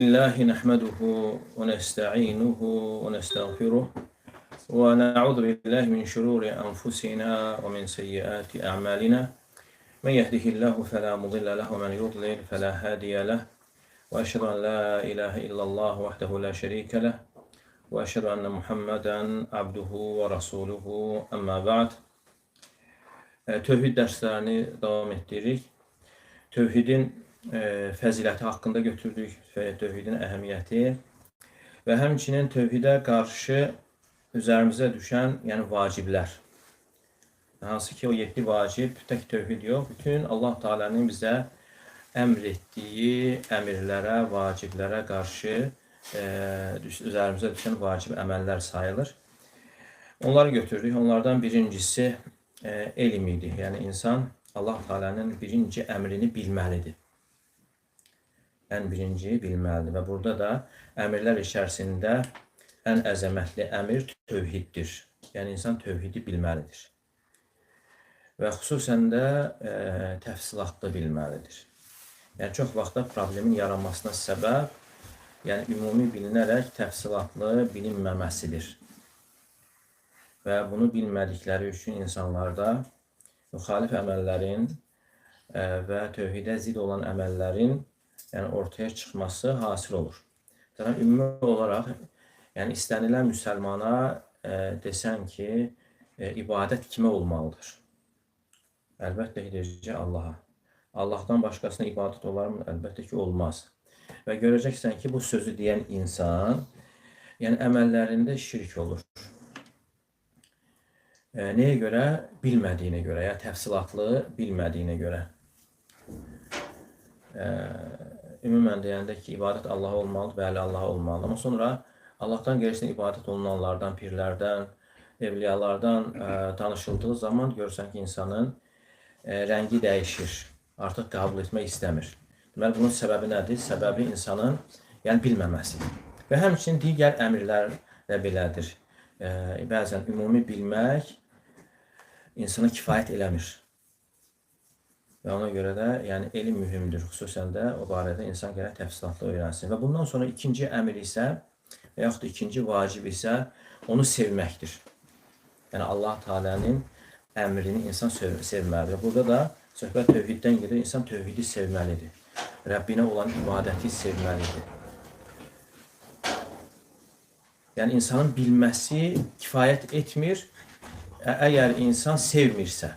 الله نحمده ونستعينه ونستغفره ونعوذ بالله من شرور أنفسنا ومن سيئات أعمالنا من يهده الله فلا مضل له ومن يضلل فلا هادي له وأشهد أن لا إله إلا الله وحده لا شريك له وأشهد أن محمدا عبده ورسوله أما بعد. Tövhid derslerini devam ettiririk. Tövhidin fəziləti haqqında götürdük və tövhidin əhəmiyyəti və həmçinin tövhidə qarşı üzərimizə düşən, yəni vaciblər. Hansı ki, o 7 vacib, tək tövhid yox, bütün Allah Teala'nın bizə əmr etdiyi əmirlərə, vaciblərə qarşı üzərimizə düşən vacib əməllər sayılır. Onları götürdük. Onlardan birincisi elm idi. Yəni insan Allah Teala'nın birinci əmrini bilməlidir. Ən birinci bilməlidir və burada da əmirlər içərisində ən əzəmətli əmir tövhiddir. Yəni insan tövhidi bilməlidir. Və xüsusən də təfsilatlı bilməlidir. Yəni çox vaxtda problemin yaranmasına səbəb, yəni ümumi bilinərək təfsilatlı bilinməməsidir. Və bunu bilmədikləri üçün insanlarda müxalif əməllərin və tövhidə zid olan əməllərin ortaya çıxması hasil olur. Ümumi olaraq, yəni istənilən müsəlmana desən ki, ibadət kimə olmalıdır? Əlbəttə ki, deyəcək Allaha. Allahdan başqasına ibadət olar mı? Əlbəttə ki, olmaz. Və görəcəksən ki, bu sözü deyən insan, yəni əməllərində şirk olur. Nəyə görə? Bilmədiyinə görə, ya təfsilatlı bilmədiyinə görə. Ümumən deyəndə ki, ibadət Allaha olmalıdır, bəli Allaha olmalıdır. Amma sonra Allahdan qeyrisinə ibadət olunanlardan, pirlərdən, evliyalardan danışıldığı zaman görürsən ki, insanın rəngi dəyişir, artıq qəbul etmək istəmir. Deməli, bunun səbəbi nədir? Səbəbi insanın bilməməsidir. Və həmçinin digər əmirlər də belədir. Bəzən ümumi bilmək insana kifayət eləmir. Və ona görə də elm mühümdür. Xüsusən də o barədə insan gərək təfsilatlı öyrənsin. Və bundan sonra ikinci əmr isə və yaxud da ikinci vacib isə onu sevməkdir. Yəni Allah Teala'nın əmrini insan sevməlidir. Burada da söhbət tövhiddən gedir. İnsan tövhidi sevməlidir. Rəbbinə olan ibadəti sevməlidir. Yəni insanın bilməsi kifayət etmir, əgər insan sevmirsə.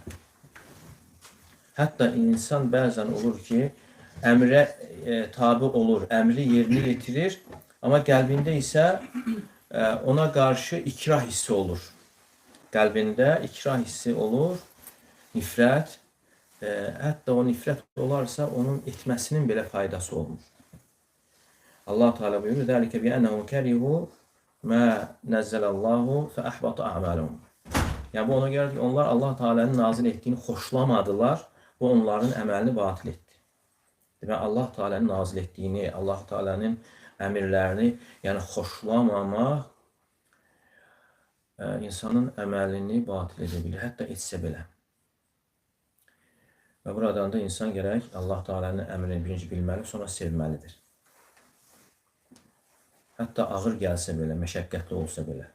Hətta insan bəzən olur ki, əmrə tabi olur, əmri yerini yetirir, amma qəlbində isə ona qarşı ikrah hissi olur. Qəlbində ikrah hissi olur, nifrət, hətta o nifrət olarsa, onun etməsinin belə faydası olmur. Allah Teala buyurur, "Zəlikə bi'ənəhu kərihu mə nəzzələllāhu fəəhbata a'maləhum." Yəni bu ona görə ki, onlar Allah Teala'nın nazil etdiyini xoşlamadılar. Bu onların əməlini batil etdi. Demək, Allah Teala'nın nazil etdiyini, Allah Teala'nın əmirlərini xoşlamamaq insanın əməlini batil edə bilir, hətta etsə belə. Və buradan da insan gərək Allah Teala'nın əmrini birinci bilməli, sonra sevməlidir. Hətta ağır gəlsə belə, məşəqqətli olsa belə.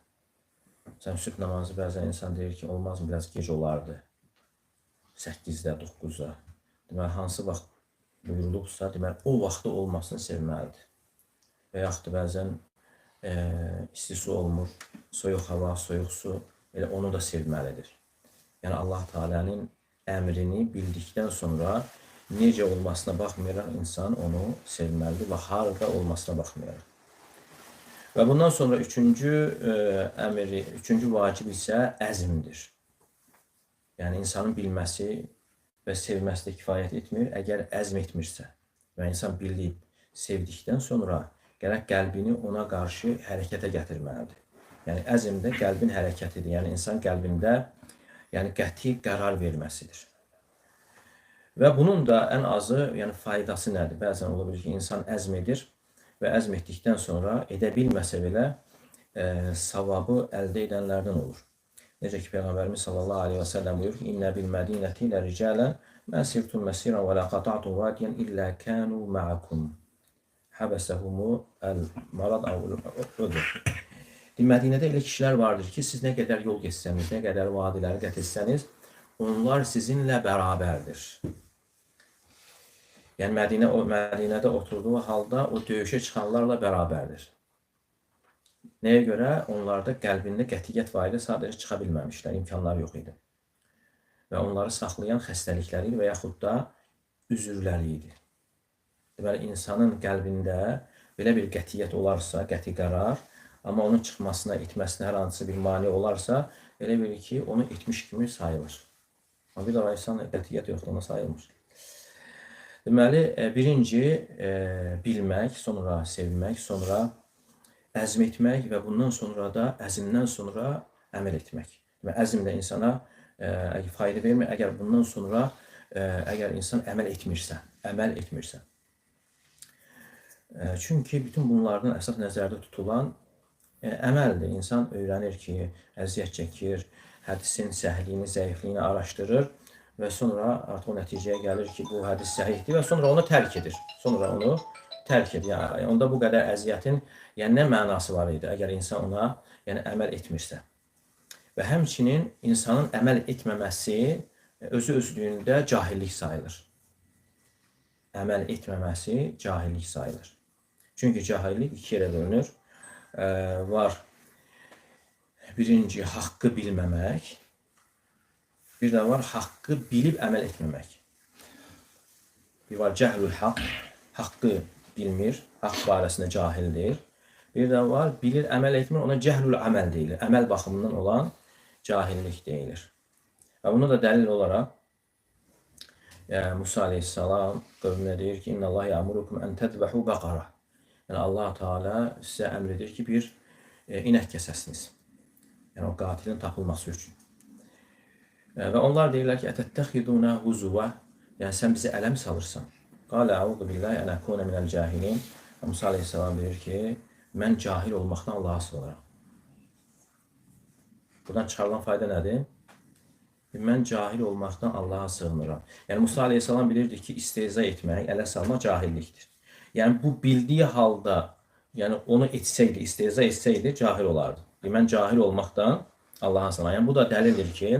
Sən sübh namazı bəzən insan deyir ki, olmaz mı, biraz gec olardı. 8-də, 9-da. Deməli, hansı vaxt buyurulubsa, deməli, o vaxtda olmasını sevməlidir. Və yaxud da bəzən isti su olmur, soyuq hava, soyuq su, elə onu da sevməlidir. Yəni, Allah Teala'nın əmrini bildikdən sonra necə olmasına baxmayaraq insan onu sevməlidir və harada olmasına baxmayaraq. Və bundan sonra üçüncü vacib isə əzmdir. Yəni, insanın bilməsi və sevməsi də kifayət etmir, əgər əzm etmirsə. Və insan bilib, sevdikdən sonra gərək qəlbini ona qarşı hərəkətə gətirməlidir. Yəni, əzm də qəlbin hərəkətidir. Yəni, insan qəlbində qəti qərar verməsidir. Və bunun da ən azı faydası nədir? Bəzən ola bilir ki, insan əzm edir və əzm etdikdən sonra edə bilməsə belə savabı əldə edənlərdən olur. Necə ki, Peyğəmbərimiz sallallahu aleyhi və səlləm buyurur ki, "İnnə bil mədinəti ilə ricələn mən sirtum məsirən və lə qata'tum vadiyan illə kənu ma'akum." həbəsəhumu əl-marad əv-ödür. Mədinədə elə kişilər vardır ki, siz nə qədər yol geçsəniz, nə qədər vadiləri qət etsəniz, onlar sizinlə bərabərdir. Yəni Mədinədə oturduğu halda o döyüşə çıxanlarla bərabərdir. Nəyə görə? Onlarda qəlbində qətiyyət var idi, sadəcə çıxa bilməmişlər, imkanlar yox idi. Və onları saxlayan xəstəlikləri və yaxud da üzürləri idi. Deməli, insanın qəlbində belə bir qətiyyət olarsa, qəti qərar, amma onun çıxmasına, itməsinə hər hansı bir mane olarsa, elə bilir ki, onu itmiş kimi sayılır. Amma bir daha insan qətiyyət yoxdur, ona sayılmır. Deməli, birinci bilmək, sonra sevmək, sonra əzm etmək və bundan sonra da əzmdən sonra əməl etmək. Deməli, əzm də insana fayda vermir, əgər bundan sonra əgər insan əməl etmirsə. Çünki bütün bunlardan əsas nəzərdə tutulan əməldir. İnsan öyrənir ki, əziyyət çəkir, hədisin səhliyini, zəifliyini araşdırır və sonra artıq o nəticəyə gəlir ki, bu hədis səhihdir və sonra onu tərk edir. Yəni, onda bu qədər əziyyətin nə mənası var idi, əgər insan ona əməl etmirsə. Və həmçinin insanın əməl etməməsi özü-özlüyündə cahillik sayılır. Əməl etməməsi cahillik sayılır. Çünki cahillik iki yerə bölünür. Var birinci haqqı bilməmək, bir də var haqqı bilib əməl etməmək. Bir var cəhlül haqq, haqqı bilmir, haqq barəsində cahildir. Bir də var bilir, əməl etmir, ona cəhlül əməl deyilir. Əməl baxımından olan cahillik deyilir. Və bunu da dəlil olaraq Musa aleyhissalam qövmünə deyir ki, İnna Allah ya'murukum ən tədbəhu bəqara. Yəni Allah Teala sizə əmr edir ki, bir inək kəsəsiniz. Yəni o qatilin tapılması üçün. Və onlar deyirlər ki, ətəttəxiduna huzuvə, yəni sən bizi ələm salırsan. Qalə əudu billahi ən əkuna minəl cahilin. Musa aleyhissalam deyir ki, mən cahil olmaqdan Allah'a sığınıram. Buradan çıxarılan fayda nədir? Mən cahil olmaqdan Allah'a sığınıram. Yəni Musa aleyhissalam bilirdi ki, istehza etmək, ələ salmaq cahillikdir. Yəni bu bildiyi halda, yəni onu etsəydi, istehza etsəydi, cahil olardı. Mən cahil olmaqdan Allah'a sığınıram. Yəni bu da dəlildir ki,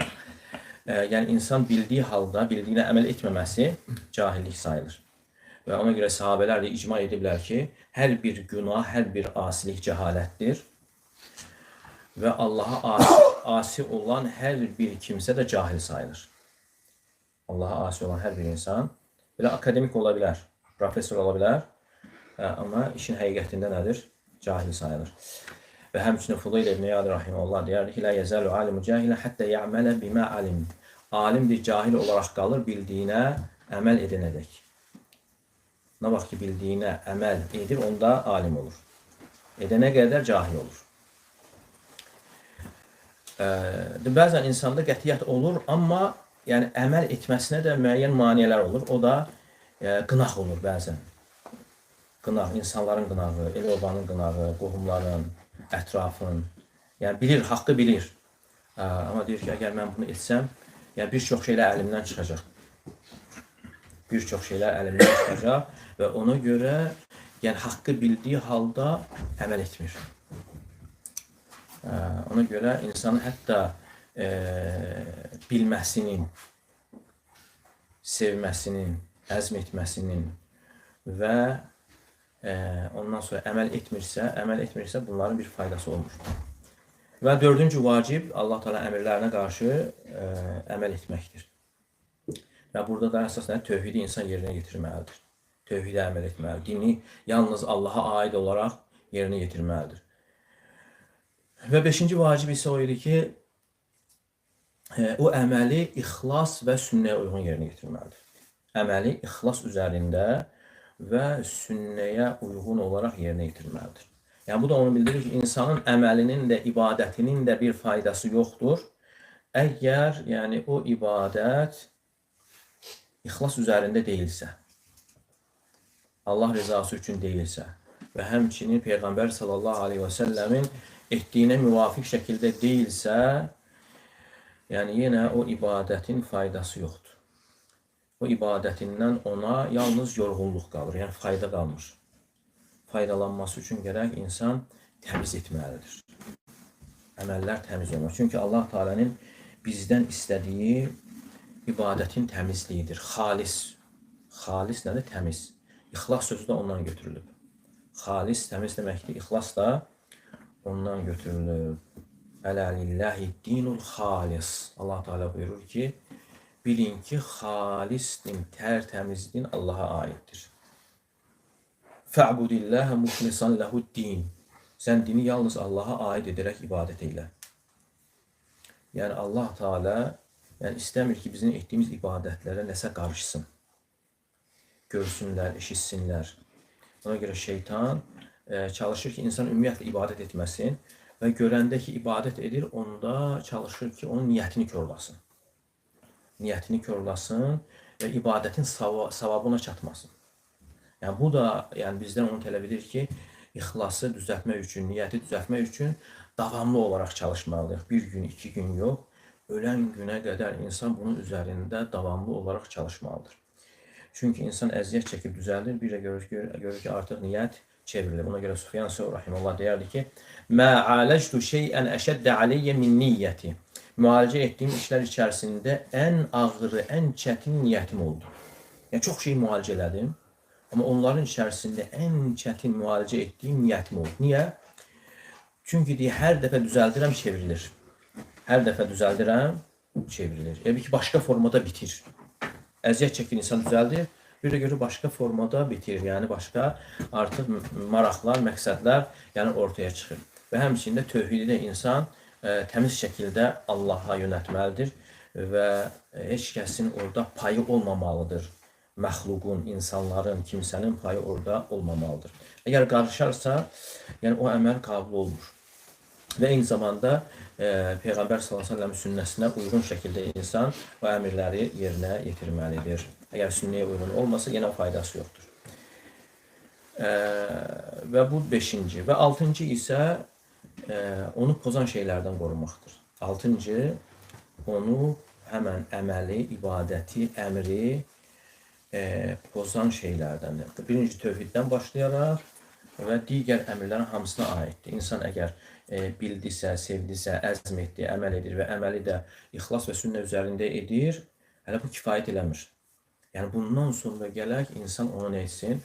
yəni insan bildiyi halda, bildiyinə əməl etməməsi cahillik sayılır. Və ona görə sahabələr də icma ediblər ki, hər bir günah, hər bir asilik cəhalətdir. Və Allaha asi olan hər bir kimsə də cahil sayılır. Allaha asi olan hər bir insan, belə akademik ola bilər, profesör ola bilər, amma işin həqiqətində nədir? Cahil sayılır. Və həmçinin Fudayl ibn İyad rahimehullah deyərdi ki, la yezalu alimu cahilə hətta ya'mələ bimə alim. Alimdir, cahil olaraq qalır, bildiyinə əməl edənədək. Nə vaxt ki, bildiyinə əməl edir, onda alim olur. Edənə qədər cahil olur. Bəzən insanda qətiyyət olur, amma yəni, əməl etməsinə də müəyyən maneələr olur. O da qınaq olur bəzən. Qınaq, insanların qınağı, el obanın qınağı, qohumların, ətrafın. Yəni bilir, haqqı bilir. Amma deyir ki, əgər mən bunu etsəm, yəni bir çox şeylər əlimdən çıxacaq. Bir çox şeylər əlimdən çıxacaq və ona görə yəni haqqı bildiyi halda əməl etmir. Ona görə insanın hətta bilməsinin, sevməsinin, əzm etməsinin və ondan sonra əməl etmirsə bunların bir faydası olmur. Və dördüncü vacib Allah Teala əmrlərinə qarşı əməl etməkdir. Və burada da əsas tövhidi insan yerinə yetirməlidir. Tövhidə əməl etməlidir. Dini yalnız Allaha aid olaraq yerinə yetirməlidir. Və beşinci vacib isə o idi ki, o əməli ixlas və sünnəyə uyğun yerinə yetirməlidir. Əməli ixlas üzərində və sünnəyə uyğun olaraq yerinə yetirməlidir. Yəni bu da onu bildirir ki, insanın əməlinin də, ibadətinin də bir faydası yoxdur. Əgər yəni o ibadət ixlas üzərində deyilsə, Allah rızası üçün deyilsə və həmçinin Peyğəmbər sallallahu aleyhi və səlləmin etdiyinə müvafiq şəkildə deyilsə, yəni yenə o ibadətin faydası yoxdur. O ibadətindən ona yalnız yorğunluq qalır, yəni fayda qalmır. faydalanması üçün gərək insan təmiz etməlidir. Əməllər təmiz olmalı. Çünki Allah Teala'nın bizdən istədiyi ibadətin təmizliyidir. Xalis. Xalis nədir? Təmiz. İxlas sözü də ondan götürülüb. Xalis, təmiz deməkdir. İxlas da ondan götürülüb. Ələ lillahi dinul xalis. Allah Teala buyurur ki, bilin ki, xalis din, tərtəmiz din Allaha aiddir. Fə'budilləhə muxlisan ləhu din. Sən dini yalnız Allaha aid edərək ibadət elə. Yəni Allah Teala istəmir ki, bizim etdiyimiz ibadətlərə nəsə qarışsın. Görsünlər, eşitsinlər. Ona görə şeytan çalışır ki, insan ümumiyyətlə ibadət etməsin və görəndə ki, ibadət edir, onda çalışır ki, onun niyyətini körlasın. Niyyətini körlasın və ibadətin savabına çatmasın. Yəni bu da bizdən onu tələb edir ki, ixlası düzəltmək üçün, niyyəti düzəltmək üçün davamlı olaraq çalışmalıyıq. Bir gün, 2 gün yox, ölən günə qədər insan bunun üzərində davamlı olaraq çalışmalıdır. Çünki insan əziyyət çəkib düzəldir, bir də görür ki, artıq niyyət çevrilir. Buna görə Sufyan Səvri rahimehullah deyərdi ki, "Mə aləctu şey'ən əşəddə aleyyə min niyyəti." Müalicə etdiyim işlər içərisində ən ağırı, ən çətin niyyətim oldu. Yəni çox şey müalicə elədim, amma onların içərisində ən çətin müalicə etdiyim niyyətim oldu. Niyə? Çünki hər dəfə düzəldirəm, çevrilir. Hər dəfə düzəldirəm, çevrilir. Yəni ki, başqa formada bitir. Əziyyət çəkir, insan düzəldir, bir də görür başqa formada bitir. Yəni başqa artıq maraqlar, məqsədlər ortaya çıxır. Və həmçində tövhidi də insan təmiz şəkildə Allaha yönətməlidir və heç kəsin orada payı olmamalıdır. Məxluqun, insanların, kimsənin payı orada olmamalıdır. Əgər qarışarsa, o əməl qəbul olmur. Və eyni zamanda Peyğəmbər s.ə.v sünnəsinə uyğun şəkildə insan bu əmirləri yerinə yetirməlidir. Əgər sünnəyə uyğun olmasa, yenə faydası yoxdur. Və bu 5-ci. Və 6-cı isə onu pozan şeylərdən qorumaqdır. 6-cı, onu həmən əməli, ibadəti, əmri pozan şeylərdəndir. Birinci tövhiddən başlayaraq və digər əmrlərin hamısına aiddir. İnsan əgər bildisə, sevdisə, əzm etdi, əməl edir və əməli də ixlas və sünnə üzərində edir, hələ bu kifayət eləmir. Yəni bundan sonra gələk insan onu nə etsin?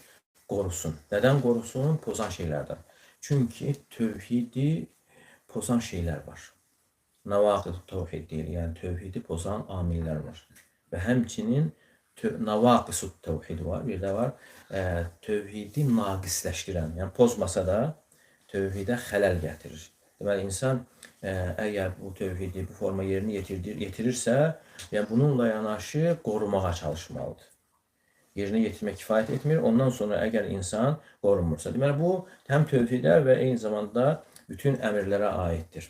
Qorusun. Nədən qorusun? Pozan şeylərdən. Çünki tövhidi pozan şeylər var. Navaqid tövhid deyil, yəni tövhidi pozan amillər var. Və həmçinin navaqisut tövhid var, bir də var tövhidi naqisləşdirən, yəni pozmasa da tövhidə xələl gətirir. Deməli, insan əgər bu tövhidi, bu forma yerini yetirirsə, yəni bununla yanaşı qorumağa çalışmalıdır. Yerinə yetirmək kifayət etmir, ondan sonra əgər insan qorunmursa. Deməli, bu həm tövhidə və eyni zamanda bütün əmirlərə aiddir.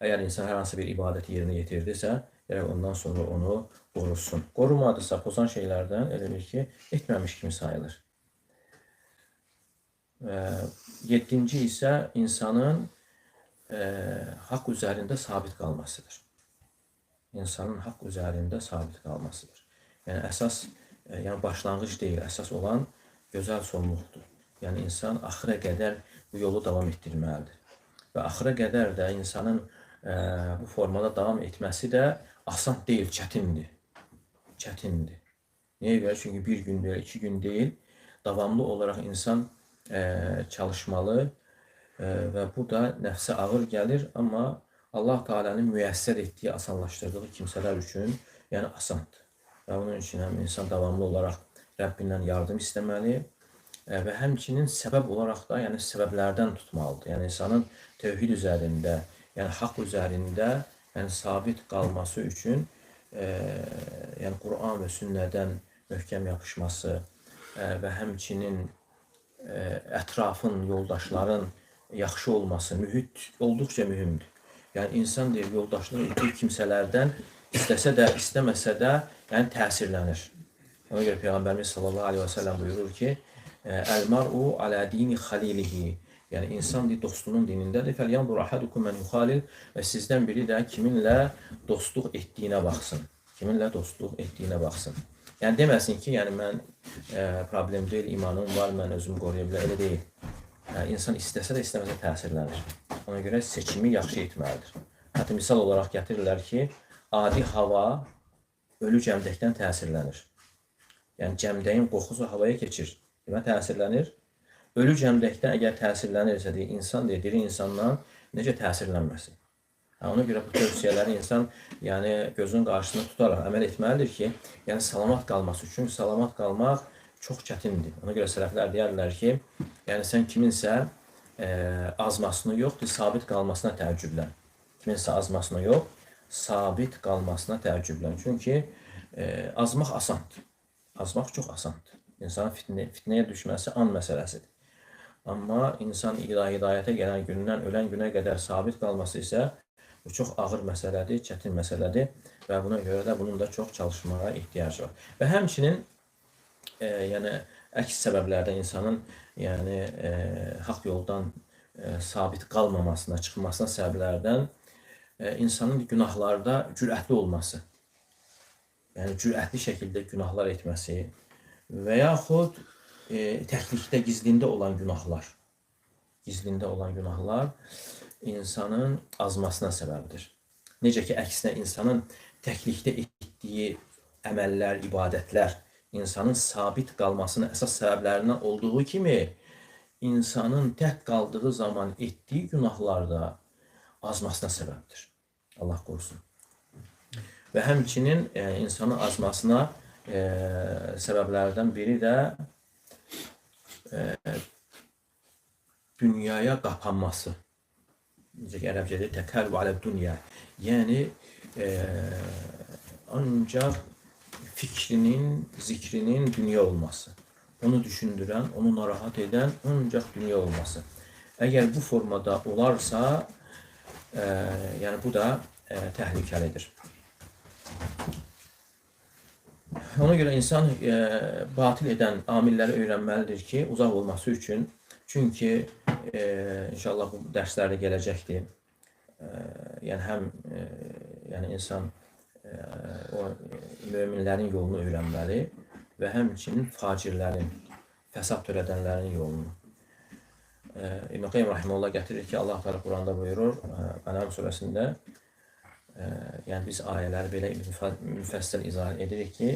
Əgər insan hər hansı bir ibadəti yerinə yetirdisə, ondan sonra onu qorusun. Qorumadısa, pozan şeylərdən elə bir ki, etməmiş kimi sayılır. 7-ci isə insanın haqq üzərində sabit qalmasıdır. İnsanın haqq üzərində sabit qalmasıdır. Yəni, əsas, başlanğıc deyil, əsas olan gözəl sonluqdur. Yəni, insan axıra qədər bu yolu davam etdirməlidir. Və axıra qədər də insanın bu formada davam etməsi də asan deyil, çətindir. Çətindir. Niyə görə? Çünki bir gün deyil, 2 gün deyil, davamlı olaraq insan çalışmalı və bu da nəfsə ağır gəlir, amma Allah Teala'nın müyəssər etdiyi, asanlaşdırdığı kimsələr üçün asandır. Və bunun üçün insan davamlı olaraq Rəbbindən yardım istəməli və həmçinin səbəb olaraq da səbəblərdən tutmalıdır. Yəni insanın tövhid üzərində, haqq üzərində sabit qalması üçün Quran və sünnədən möhkəm yapışması və həmçinin ətrafın, yoldaşların yaxşı olması, mühit olduqca mühümdür. Yəni insan deyir, yoldaşlıq etdiyi kimsələrdən istəsə də, istəməsə də təsirlənir. Ona görə Peyğəmbərimiz sallallahu aleyhi və səlləm buyurur ki, Əl-mar'u alə dini xalilihi. Yəni insan dostunun dinindədir. Fəlyandur ahadukum men yuxalil. Və sizdən biri də kiminlə dostluq etdiyinə baxsın. Kiminlə dostluq etdiyinə baxsın. Yəni deməsin ki, yəni mən problem deyil, imanım var, mən özümü qoruya bilərəm. Elə deyil. Yəni, insan istəsə də istəməsə təsirlənir. Ona görə seçimi yaxşı etməlidir. Hətta misal olaraq gətirirlər ki, adi hava ölü cəmdəkdən təsirlənir. Yəni cəmdəyin qoxusu havaya keçir, demə təsirlənir. Ölü cəmdəkdən əgər təsirlənirsə, insan deyir, diri insandan necə təsirlənməsin? Ona görə bu tövsiyələri insan yəni gözün qarşısında tutaraq əməl etməlidir ki, yəni salamat qalması üçün. Salamat qalmaq çox çətindir. Ona görə sələflər deyərlər ki, yəni sən kiminsə azmasını yoxdur, sabit qalmasına təəccüblən. Kiminsə azmasına yox, sabit qalmasına təəccüblən. Çünki azmaq asandır. Azmaq çox asandır. İnsanın fitnəyə düşməsi an məsələsidir. Amma insan hidayətə gələn gündən ölən günə qədər sabit qalması isə bu çox ağır məsələdir, çətin məsələdir və buna görə də bunun da çox çalışmağa ehtiyac var. Və həmçinin yəni əks səbəblərdən insanın yəni haqq yoldan sabit qalmamasına, çıxmasına səbəblərdən insanın günahlarda cürətli olması, yəni cürətli şəkildə günahlar etməsi və yaxud təklikdə, gizlində olan günahlar insanın azmasına səbəbdir. Necə ki, əksinə insanın təklikdə etdiyi əməllər, ibadətlər insanın sabit qalmasının əsas səbəblərindən olduğu kimi, insanın tək qaldığı zaman etdiyi günahlar da azmasına səbəbdir. Allah qorusun. Və həmçinin insanın azmasına səbəblərdən biri də dünyaya qapanması. Necə ki, ərəbcədə təkəlvü alə dünya. Yəni, ancaq fikrinin, zikrinin dünya olması. Onu düşündürən, onu narahat edən ancaq dünya olması. Əgər bu formada olarsa, yəni bu da təhlükəlidir. Ona görə insan batil edən amilləri öyrənməlidir ki, uzaq olması üçün. Çünki inşallah bu dərslərdə gələcəkdir. Yəni həm yəni insan o möminlərin yolunu öyrənməli və həmçinin facirlərin, fəsad törədənlərin yolunu. İbn Qayyim rahimehullah gətirir ki, Allah Teala Quranda buyurur, Ənam surəsində, yəni biz ayələri belə müfəssəl izah edirik ki,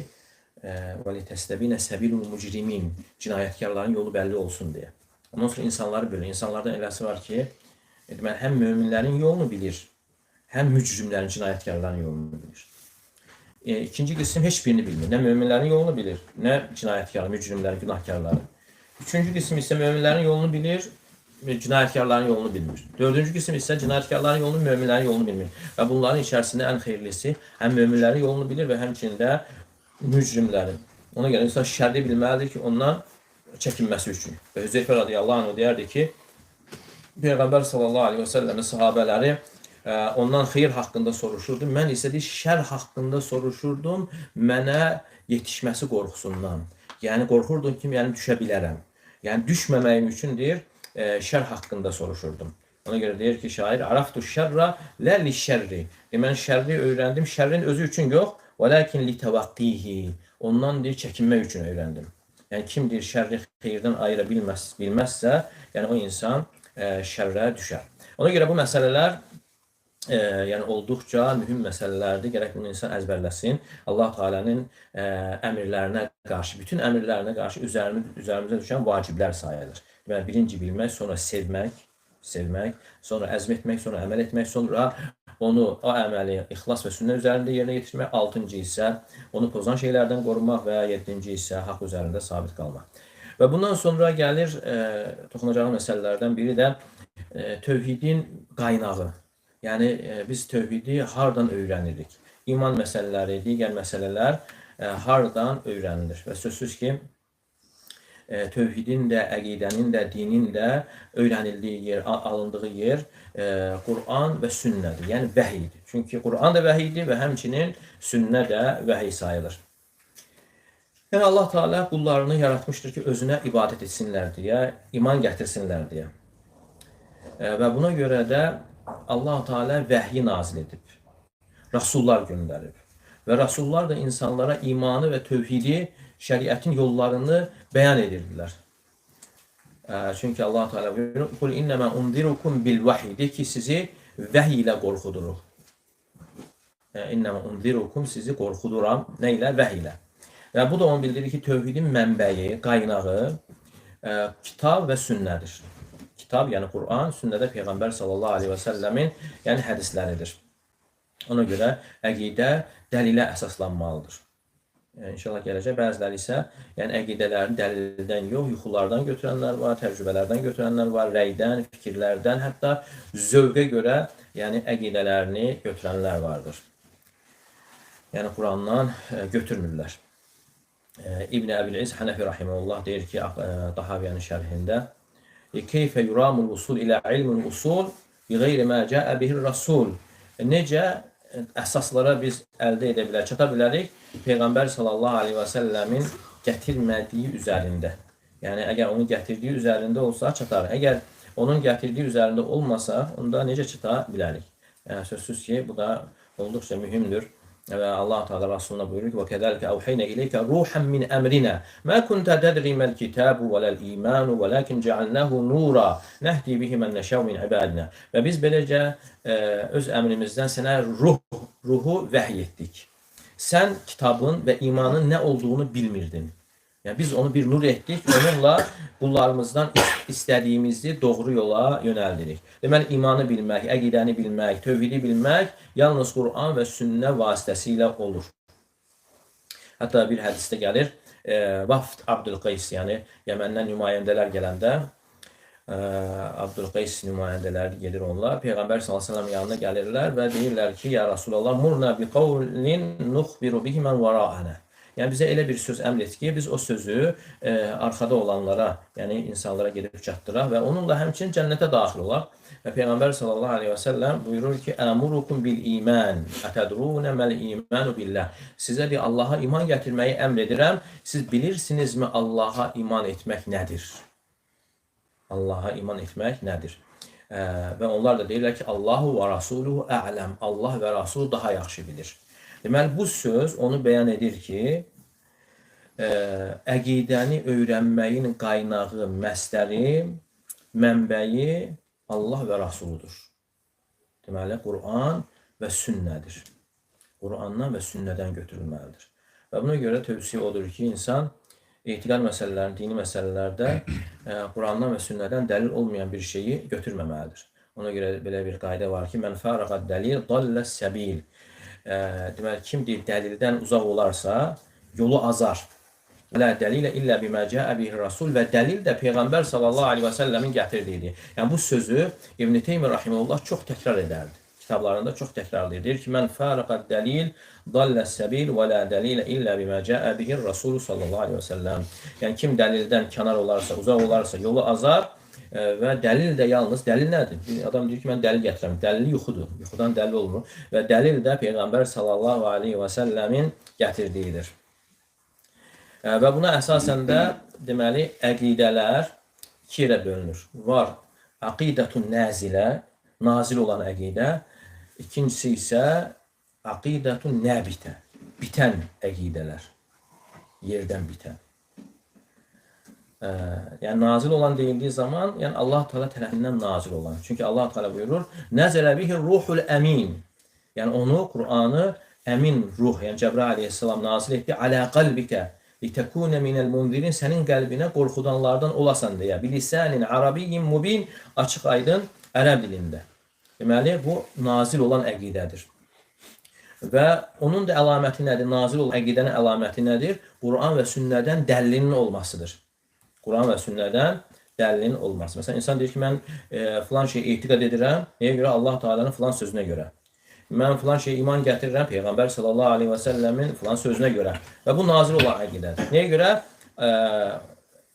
وَلِتَسْتَبِينَ سَبِيلُ الْمُجْرِمِينَ cinayətkarların yolu bəlli olsun deyə. Ondan sonra insanları bölür. İnsanlardan eləsi var ki, həm möminlərin yolunu bilir, həm mücrimlərin, cinayətkarların yolunu bilir. İkinci qism heç birini bilmir. Nə möminlərin yolunu bilir, nə cinayətkarların, mücrimlərin, günahkarların. Üçüncü qism isə möminlərin yolunu bilir, cinayətkarların yolunu bilmir. Dördüncü qism isə cinayətkarların yolunu, möminlərin yolunu bilmir. Və bunların içərisində ən xeyirlisi həm möminlərin yolunu bilir və həmçində mücrimlərin. Ona görə insan şərri bilməlidir ki, ondan çəkinməsi üçün. Və Hüzeyfə radiyallahu anh deyərdi ki, Peyğəmbər sallallahu aleyhi və səlləmin sahabələri ondan xeyir haqqında soruşurdu. Mən isə şər haqqında soruşurdum, mənə yetişməsi qorxusundan. Yəni qorxurdum ki, yəni düşə bilərəm. Yəni düşməməyim üçün deyir, şər haqqında soruşurdum. Ona görə deyir ki, şair, Araftu şərra ləli şərri. Mən şərri öyrəndim, şərrin özü üçün yox, وَلَكِنْ لِتَوَقِّهِ ondan deyir, çəkinmək üçün öyrəndim. Yəni kim deyir, şərri xeyirdən ayıra bilməzsə, yəni o insan şərrə düşər. Ona görə bu məsələlər yəni olduqca mühüm məsələlərdir. Gərək bunu insan əzbərləsin. Allah Teala'nın əmrlərinə qarşı, bütün əmrlərinə qarşı üzərimizə düşən vaciblər sayılır. Deməli, birinci bilmək, sonra sevmək, sonra əzm etmək, sonra əməl etmək, sonra onu, o əməli ixlas və sünnə üzərində yerinə yetirmək, altıncı isə onu pozan şeylərdən qorumaq və yedinci isə haqq üzərində sabit qalmaq. Və bundan sonra gəlir toxunacağım məsələlərdən biri də tövhidin qaynağı. Yəni biz tövhidi hardan öyrənirik? İman məsələləri, digər məsələlər hardan öyrənilir? Və sözsüz ki, tövhidin də, əqidənin də, dinin də öyrənildiyi yer, alındığı yer Qur'an və sünnədir, yəni vəhiydir. Çünki Qur'an da vəhiydir və həmçinin sünnə də vəhiy sayılır. Yəni Allah Teala qullarını yaratmışdır ki, özünə ibadət etsinlər deyə, iman gətirsinlər deyə. Və buna görə də Allah Teala vəhyi nazil edib, rasullar göndərib. və rasullar da insanlara imanı və tövhidi, şəriətin yollarını bəyan edirdilər. Çünki Allah Teala buyurur: "Kul innema unzirukum bil vahyi." De ki, sizi vəhy ilə qorxuduruq. İnnema unzirukum, sizi qorxuduram. Nə ilə? Vəhy ilə. Və bu da onu bildirir ki, tövhidin mənbəyi, qaynağı kitab və sünnədir. Kitab, yəni Quran, sünnədə Peyğəmbər sallallahu aleyhi və səlləmin yəni hədisləridir. Ona görə əqidə dəlilə əsaslanmalıdır. İnşallah gələcək. Bəziləri isə yəni əqidələrini dəlildən yox, yuxulardan götürənlər var, təcrübələrdən götürənlər var, rəydən, fikirlərdən, hətta zövqə görə yəni əqidələrini götürənlər vardır. Yəni Qurandan götürmürlər. İbn Əbil-İz Hənəfi rahimehullah deyir ki, Dahaviyənin şərhində: "Keyfə yuramul usul ilə ilmul usul bi qeyri ma caa bihi rasul." Necə əsaslara biz əldə edə bilərik, çata bilərik Peyğəmbər sallallahu aleyhi və səlləmin gətirmədiyi üzərində. Yəni əgər onun gətirdiyi üzərində olsa çatar. Əgər onun gətirdiyi üzərində olmasa, onda necə çata bilərik? Yəni sözsüz ki, bu da olduqca mühümdür. Və Allah Teala Rasuluna buyurur ki: "Və kəzəlikə əvhəynə ileykə ruhan min əmrinə, mə kuntə tədri məl kitabu və ləl imanu, və lakin cəalnəhu nura, nəhdi bihi mən nəşəv min ibadinə." Və biz beləcə öz əmrimizdən sənə ruhu vəhy etdik. Sən kitabın və imanın nə olduğunu bilmirdin. Yəni biz onu bir nur etdik, onunla qullarımızdan istədiyimizi doğru yola yönəldirik. Deməli, imanı bilmək, əqidəni bilmək, tövhidi bilmək yalnız Quran və sünnə vasitəsilə olur. Hətta bir hədisdə gəlir, Vafd Abdülqeys, yəni Yəməndən nümayəndələr gələndə, Abdülqeys nümayəndələri gedir onlar, Peyğəmbər s.ə.v yanına gəlirlər və deyirlər ki, ya Rasulallah, murna bi qavlin nuxbiru bihi mən vara'ənə. Yəni bizə elə bir söz əmr et ki, biz o sözü arxada olanlara, yəni insanlara gedib çatdıraq və onunla həmçinin cənnətə daxil olaq. Və Peyğəmbər sallallahu aleyhi və səlləm buyurur ki: "Əmurukum bil iman, ətədrunə məl imanu billah." Sizə bir Allaha iman gətirməyi əmr edirəm. Siz bilirsinizmi Allaha iman etmək nədir? Allaha iman etmək nədir? Və onlar da deyirlər ki, Allahu və Rasuluhu a'lam. Allah və Rasul daha yaxşı bilir. Deməli, bu söz onu bəyan edir ki, əqidəni öyrənməyin qaynağı, məsdəri, mənbəyi Allah və Rasuludur. Deməli, Quran və sünnədir. Qurandan və sünnədən götürülməlidir. Və buna görə tövsiyə odur ki, insan etiqad məsələlərində, dini məsələlərdə Qurandan və sünnədən dəlil olmayan bir şeyi götürməməlidir. Ona görə belə bir qayda var ki, mən fərəqəd dəlil, dalləs səbil. Deməli, kim deyir, dəlildən uzaq olarsa, yolu azar. Lə dəlilə illə bimə cəə bihi rasul və dəlil də Peyğəmbər sallallahu aleyhi və səlləmin gətirdiyidir. Yəni, bu sözü İbn-i Teymiyyə rahimehullah çox təkrar edərdi. Kitablarında çox təkrarlayır. Deyir ki, mən fərəqəd dəlil, dalləs səbil və lə dəlilə illə bimə cəə bihi rasul sallallahu aleyhi və səlləm. Yəni, kim dəlildən kənar olarsa, uzaq olarsa, yolu azar. Və dəlil də yalnız, dəlil nədir? Adam deyir ki, mən dəlil gətirəm. Dəlil yuxudur. Yuxudan dəlil olmur. Və dəlil də Peyğəmbər sallallahu aleyhi və səlləmin gətirdiyidir. Və buna əsasən də deməli, əqidələr iki yerə bölünür. Var əqidətun nəzilə, nazil olan əqidə. İkincisi isə əqidətun nəbitə, bitən əqidələr. Yerdən bitən. Yəni nazil olan deyildiyi zaman, yəni Allah Teala tərəfindən nazil olan. Çünki Allah Teala buyurur: "Nəzələ bihi ruhul əmin." Yəni onu, Qur'anı əmin ruh, yəni Cəbrail əleyhissalam nazil etdi. "Alə qalbikə litəkunə minəl munzirin." Sənin qəlbinə qorxudanlardan olasan deyə. Bilisanin arabiyyin mubin, açıq aydın ərəb dilində. Deməli, bu nazil olan əqidədir. Və onun da əlaməti nədir? Nazil olan əqidənin əlaməti nədir? Qur'an və sünnədən dəlilinin olmasıdır. Quran və sünnədən dəlilin olması. Məsələn, insan deyir ki, mən filan şeyi etiqad edirəm. Nəyə görə? Allah Teala'nın filan sözünə görə. Mən filan şeyə iman gətirirəm. Peyğəmbər sallallahu aleyhi və səlləmin filan sözünə görə. Və bu nazil olan əqidədir. Nəyə görə?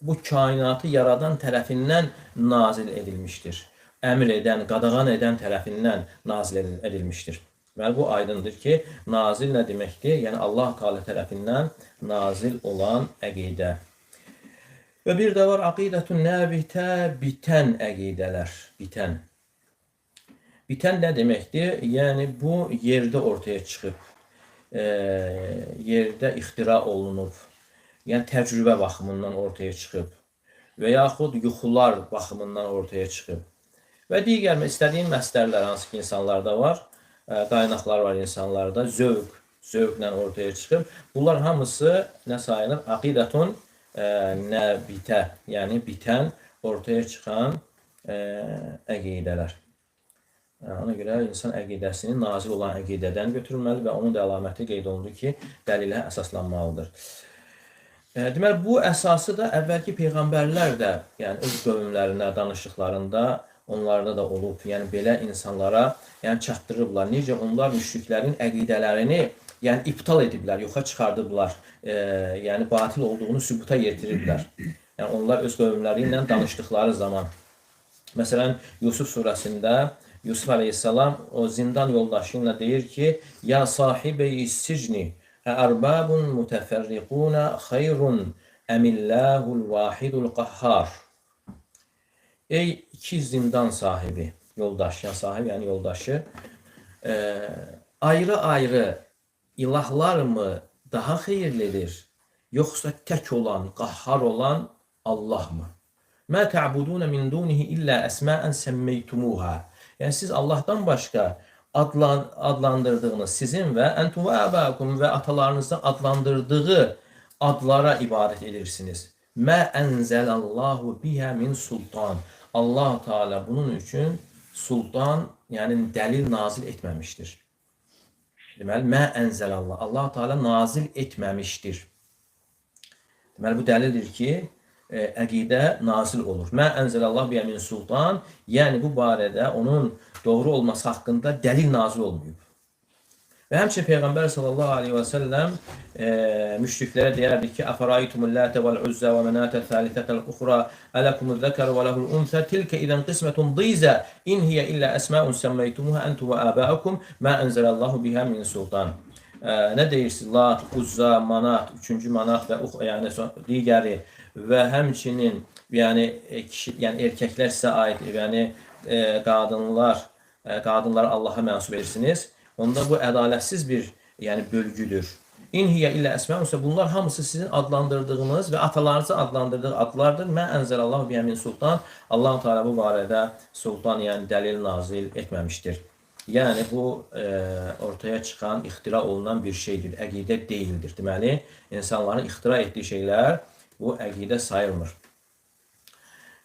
Bu kainatı yaradan tərəfindən nazil edilmişdir. Əmr edən, qadağan edən tərəfindən nazil edilmişdir. Və bu aydındır ki, nazil nə deməkdir? Yəni Allah Teala tərəfindən nazil olan əqidə. Və bir də var əqidətun nəbitə, bitən əqidələr, bitən. Bitən nə deməkdir? Yəni bu yerdə ortaya çıxıb. yerdə ixtira olunub, yəni təcrübə baxımından ortaya çıxıb və yaxud yuxular baxımından ortaya çıxıb və digər istədiyin məsələlər hansı ki insanlarda var, qaynaqlar var insanlarda, zövqlə ortaya çıxıb. Bunlar hamısı nə sayılır? Aqidətun nəbitə, yəni bitən, ortaya çıxan əqidələr. Ona görə insan əqidəsini nazil olan əqidədən götürülməli və onun da əlaməti qeyd olundu ki, dəlilə əsaslanmalıdır. Deməli, bu əsası da əvvəlki peyğəmbərlər də, yəni öz qövmlərində, danışıqlarında, onlarda da olub, yəni belə insanlara çatdırıblar. Necə onlar müşriklərin əqidələrini iptal ediblər, yoxa çıxardıblar, yəni batil olduğunu sübuta yetiriblər. Yəni onlar öz qövmləri ilə danışdıqları zaman. Məsələn, Yusuf surəsində Yusuf aleyhissalam o zindan yoldaşı ilə deyir ki, ya sahibəyi sicni ərbabun mütəfərriquna xayrun əmillahul vahidul qahhar. Ey iki zindan sahibi, yoldaş, yəni yoldaşı, ayrı-ayrı ilahlar mı daha xeyirlidir, yoxsa tək olan, qahhar olan Allah mı? Mə tə'budunə min dunihi illə əsməən səmmeytumuha. Yəni siz Allahdan başqa adlandırdığınız sizin və əntum və əbəkum və atalarınızın adlandırdığı adlara ibadət edirsiniz. Mə ənzəlallahu bihə min sultan. Allah Teala bunun üçün sultan, yəni dəlil nazil etməmişdir. Deməli, mə ənzəlallah. Allah Teala nazil etməmişdir. Deməli, bu dəlildir ki, əqidə nazil olur. Mə ənzəlallah bihə min sultan, yəni bu barədə onun doğru olması haqqında dəlil nazil olmayıb. Və həmçinin Peyğəmbər sallallahu aleyhi və səlləm müşriklərə deyərdi ki, əfəraytumul lətə vəl-uzzə və mənətə thəlithətəl uxra ələkumul zəkər və ləhul unsə tilkə idən qismətun dizə in hiyə illə əsməun səmməytumuhə əntu və əbəəkum mə ənzəlallahu bihə min sultan. Nə deyirsiniz? Lat, Uzza, Manat, 3-cü Manat və yəni digəri və həmçinin yəni erkəklər sizə aid, yəni qadınlar Allaha mənsub edirsiniz. Onda bu ədalətsiz bir bölgüdür. İn hiyə illə əsməunsə bunlar hamısı sizin adlandırdığınız və atalarınızı adlandırdığı adlardır. Mə ənzəlallahu bihə min sultan. Allah Teala bu barədə sultan, yəni dəlil nazil etməmişdir. Yəni bu ortaya çıxan, ixtira olunan bir şeydir, əqidə deyildir. Deməli, insanların ixtira etdiyi şeylər bu əqidə sayılmır.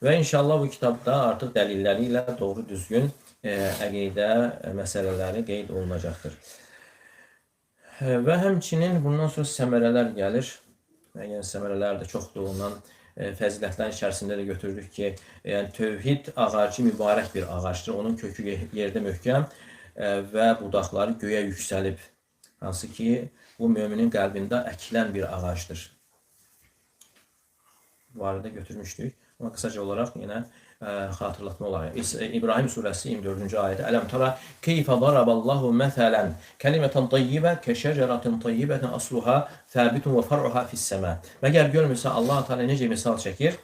Və inşallah bu kitabda artıq dəlilləri ilə doğru düzgün əqidə məsələləri qeyd olunacaqdır. Və həmçinin bundan sonra səmərələr gəlir. Yəni səmərələr də çoxdur, ondan fəzilətlərin içərisində də götürürük ki, yəni tövhid ağacı mübarək bir ağacdır. Onun kökü yerdə möhkəm və budaqları göyə yüksəlib. Hansı ki, bu müminin qəlbində əkilən bir ağacdır. Bu arada götürmüşdük. Ama kısaca olarak yine hatırlatma olarak. İbrahim suresi 24. ayette. Elem tara keyfe daraballahu meselen kelimeten tayyibe keşeceratin tayyibeten asluha sabitun ve far'uha fis-sema. Məgər görmürsən Allah Teala necə misal çəkir?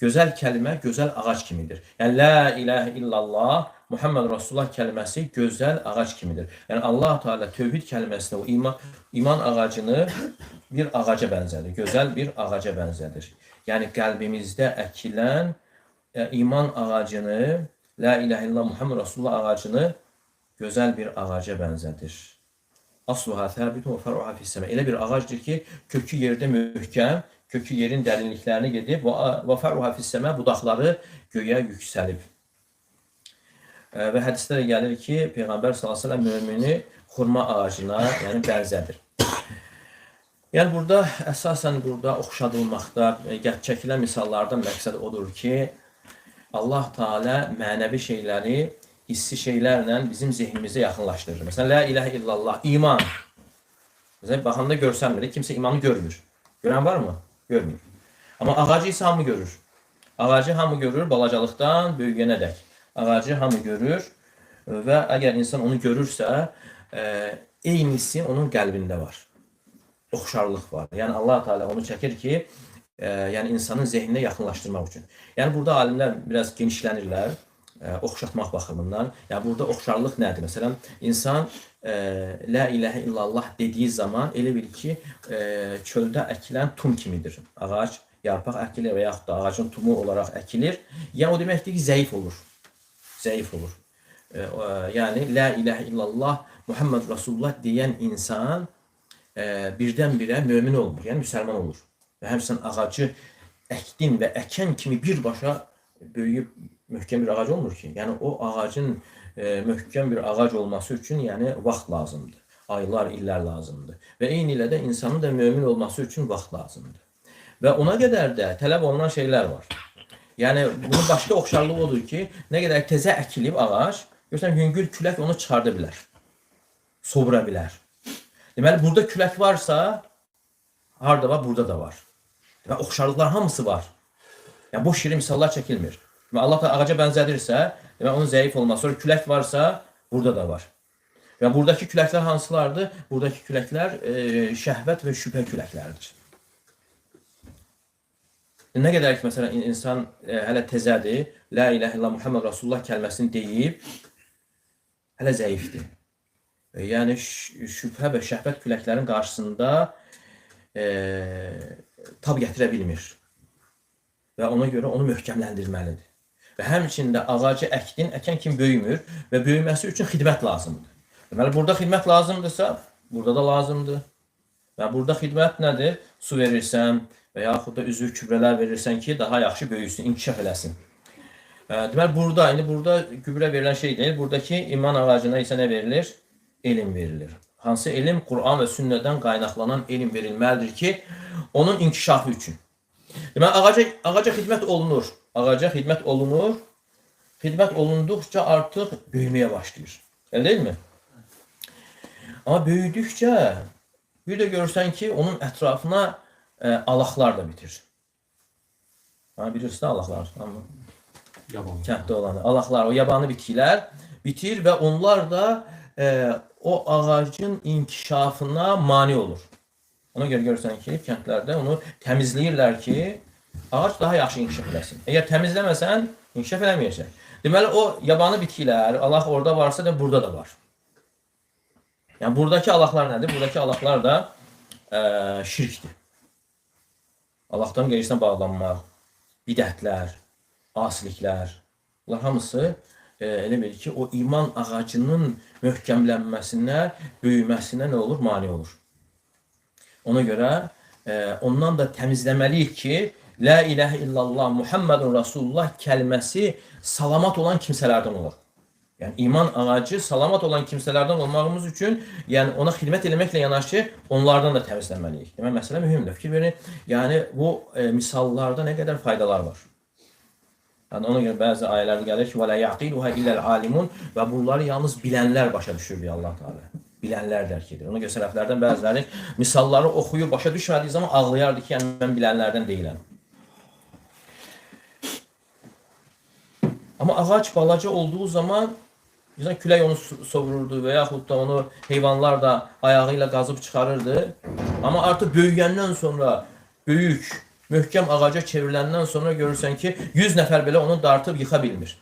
Gözəl kəlmə gözəl ağac kimidir. Yəni la ilahe illallah Muhammed Resulullah kəlməsi gözəl ağac kimidir. Yəni Allah Teala tövhid kəlməsini, o iman ağacını bir ağaca bənzədir. Gözəl bir ağaca bənzədir. Yəni qəlbimizdə əkilən iman ağacını, la ilahe illallah Muhammed Resulullah ağacını gözəl bir ağaca bənzədir. Asluha sabitun ve far'uha fis-sema. Elə bir ağacdır ki, kökü yerdə möhkəm, kökü yerin dərinliklərinə gedib və far'uha fis-sema, budaqları göyə yüksəlib. Və hədisdə də gəlir ki, Peyğəmbər sallallahu əleyhi və səlləm mömini xurma ağacına, yəni bənzədir. Yəni burada əsasən oxşadılmaqda, çəkilən misallardan məqsəd odur ki, Allah Teala mənəvi şeyləri hissi şeylərlə bizim zehnimizə yaxınlaşdırır. Məsələn, la ilahe illallah, iman. Məsələn, baxanda görsənmir, kimsə imanı görmür. Görən var mı? Görmür. Amma ağacı isə hamı görür. Ağacı hamı görür, balacalıqdan böyüyənə dək. Ağacı hamı görür və əgər insan onu görürsə, eynisi onun qəlbində var. Oxşarlıq var. Yəni Allah Teala onu çəkir ki, yəni insanın zehninə yaxınlaşdırmaq üçün. Yəni burada alimlər biraz genişlənirlər. oxşatmaq baxımından. Yəni burada oxşarlıq nədir? Məsələn, insan la ilahə illallah dediyi zaman elə bil ki, çöldə əkilən tum kimidir. Ağac yarpaq əkilir və yaxud da ağacın tumu olaraq əkilir. Yəni o deməkdir ki, zəif olur. Zəif olur. Yəni la ilahə illallah Muhammed Rasulullah deyən insan birdən-birə mömin olmur, yəni müsəlman olur. Və həmçinin ağacı əkdin və əkən kimi birbaşa böyüyüb möhkəm bir ağac olmur ki. Yəni o ağacın möhkəm bir ağac olması üçün yəni vaxt lazımdır. Aylar, illər lazımdır. Və eyni ilə də insanın da mömin olması üçün vaxt lazımdır. Və ona qədər də tələb olunan şeylər var. Yəni bunun başqa oxşarlığı odur ki, nə qədər təzə əkilib ağac, görürsən yüngül külək onu çıxarda bilər. Sobura bilər. Deməli burada külək varsa, harda var, burada da var. Və oxşarlıqlar hamısı var. Yəni boş yeri misallar çəkilmir. Və Allah da ağaca bənzədirsə, demək onun zəif olmaz. Sonra külək varsa, burada da var. Və buradakı küləklər hansılardır? Buradakı küləklər şəhvət və şübhə küləkləridir. Nə qədər ki, məsələn, insan hələ təzədir, la ilahə illallah Muhammed Rasulullah kəlməsini deyib, hələ zəifdir. Yəni şübhə və şəhvət küləklərin qarşısında tab gətirə bilmir. Və ona görə onu möhkəmləndirməlidir. Və həmçində ağacı əkdin, əkən kimi böyümür və böyüməsi üçün xidmət lazımdır. Deməli, burada xidmət lazımdırsa, burada da lazımdır. Və burada xidmət nədir? Su verirsən və yaxud da üzvü gübrələr verirsən ki, daha yaxşı böyüsün, inkişaf eləsin. Deməli, burada gübrə verilən şey deyil. Buradakı iman ağacına isə nə verilir? Elm verilir. Hansı elm? Quran və sünnədən qaynaqlanan elm verilməlidir ki, onun inkişafı üçün. Deməli, ağaca xidmət olunur. Ağaca xidmət olunur. Xidmət olunduqca artıq böyüməyə başlayır. Elə deyilmi? Amma böyüdükcə bir də görürsən ki, onun ətrafına alaqlar da bitir. Bilirsiniz alaqlar. Kənddə olan alaqlar, o yabanı bitkilər bitir və onlar da o ağacın inkişafına mane olur. Ona görə görürsən ki, kəndlərdə onu təmizləyirlər ki, ağac daha yaxşı inkişaf eləsin. Əgər təmizləməsən, inkişaf eləməyəcək. Deməli, o yabanı bitkilər, alaq orada varsa da burada da var. Yəni, buradakı alaqlar nədir? Buradakı alaqlar da şirkdir. Allahdan qeyrisinə bağlanmaq, bidətlər, asiliklər, bunlar hamısı elə bil ki, o iman ağacının möhkəmlənməsinə, böyüməsinə nə olur? Mane olur. Ona görə ondan da təmizləməliyik ki, la ilahə illallah Muhammedun Rasulullah kəlməsi salamat olan kimsələrdən olur. Yəni iman ağacı salamat olan kimsələrdən olmağımız üçün, yəni ona xidmət eləməklə yanaşı onlardan da təmizləməliyik. Demək, məsələ mühümdür. Fikir verin, yəni bu misallarda nə qədər faydalar var. Yəni ona görə bəzi ayələrdə gəlir ki, və la yaqiluha illəl alimun və bunları yalnız bilənlər başa düşür deyə Allah Teala. Bilənlər dərk edir. Ona görə sələflərdən bəziləri misalları oxuyub başa düşmədiyi zaman ağlayardı ki, yəni mən bilənlərdən deyiləm. Amma ağac balaca olduğu zaman külək onu sovururdu və yaxud da onu heyvanlar da ayağı ilə qazıb çıxarırdı. Amma artıq böyüyəndən sonra böyük, möhkəm ağaca çevriləndən sonra görürsən ki, 100 nəfər belə onu dartıb yıxa bilmir.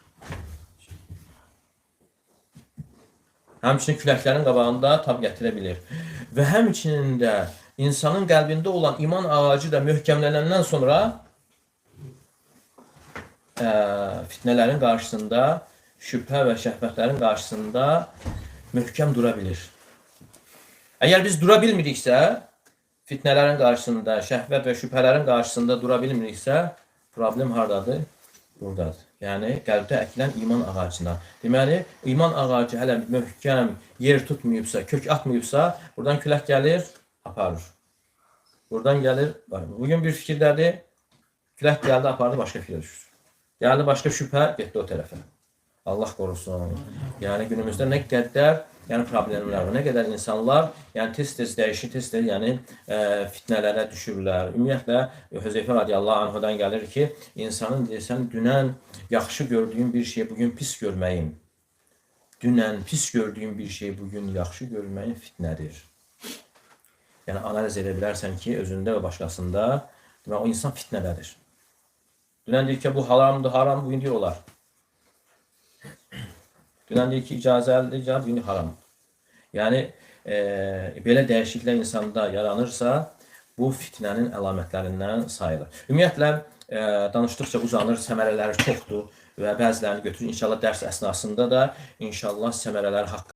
Həmçinin küləklərin qabağında tab gətirə bilir. Və həmçinin də insanın qəlbində olan iman ağacı da möhkəmlənəndən sonra fitnələrin qarşısında, şübhə və şəhvətlərin qarşısında möhkəm dura bilir. Əgər biz dura bilmiriksə, fitnələrin qarşısında, şəhvət və şübhələrin qarşısında dura bilmiriksə, problem hardadır? Buradadır. Yəni, qəlbdə əkilən iman ağacına. Deməli, iman ağacı hələ möhkəm, yer tutmayıbsa, kök atmayıbsa, buradan külək gəlir, aparır. Buradan gəlir, bugün bir fikirdədir, külək gəldi, apardı, başqa fikirə düşür. Gəldi, başqa şübhə, getdi o tərəfə. Allah qorusun. Yəni, günümüzdə nə qədər problemlər var, nə qədər insanlar tez-tez dəyişir, tez-tez fitnələrə düşürlər. Ümumiyyətlə, Hüzeyfə radiyallahu anhudan gəlir ki, insanın deyirsən, dünən yaxşı gördüyün bir şey bugün pis görməyin. Dünən pis gördüyün bir şey bugün yaxşı görməyin fitnədir. Yəni, analiz edə bilərsən ki, özündə və başqasında o insan fitnədədir. Dünən deyir ki, bu haramdır, haram, bugün deyir olar. Dünən deyir ki, icazəlidir, indi haram. Yəni, belə dəyişikliklər insanda yaranırsa, bu fitnənin əlamətlərindən sayılır. Ümumiyyətlə, danışdıqca uzanır, səmərələri çoxdur və bəzilərini götürür. İnşallah dərs əsnasında da inşallah səmərələri haqqında